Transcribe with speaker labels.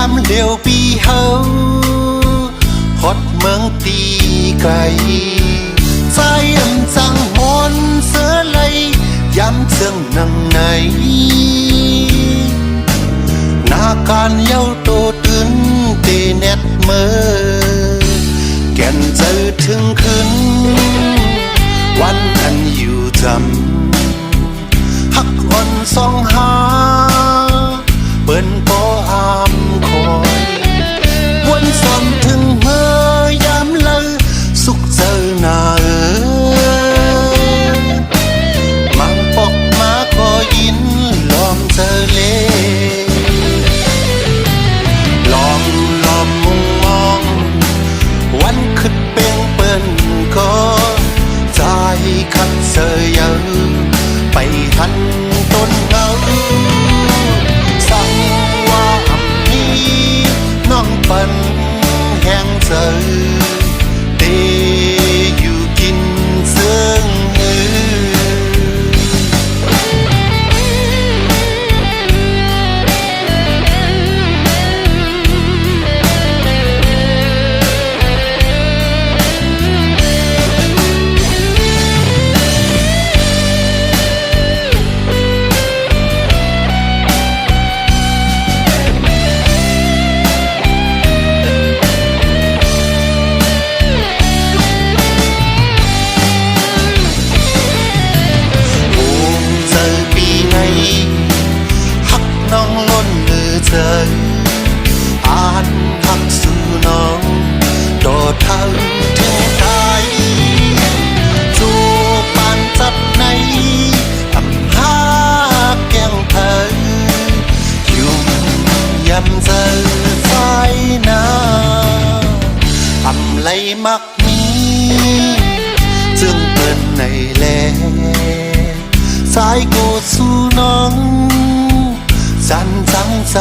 Speaker 1: ำเหลียวปีเฮาฮอดเมืองตีไกลใจจังมนเสือเลยย้ำเชิงนังในนาการเย้าโตตื่นเตเน็ตเมื่อแก่นเจอถึงขึ้นวันอันอยู่จำหักอ่อนสองหาเปิ้นก็อามคอยวนสมถึงเมื่อยามเลยสุขเจอหน้ามังปอกมาก็ยินลอมเจอเลลอมมุงมองวันขึ้นเป่งเปิ้นก็ใจคัดเสยเยอะไปทันต้นเงาสั่งว่าอับนี้น้องปันแห้งเจอเตอยู่กินเสื่องหักน้องล้นมือเธออ่านหักสู่น้องโดดเท้าถึงไทยจูบปานจับในทำหาแก้งเธอยุ่งยำเจอไฟนาอำไลมักนี้จึงเปิดในแลสายโกสู่น้องสันจังใจ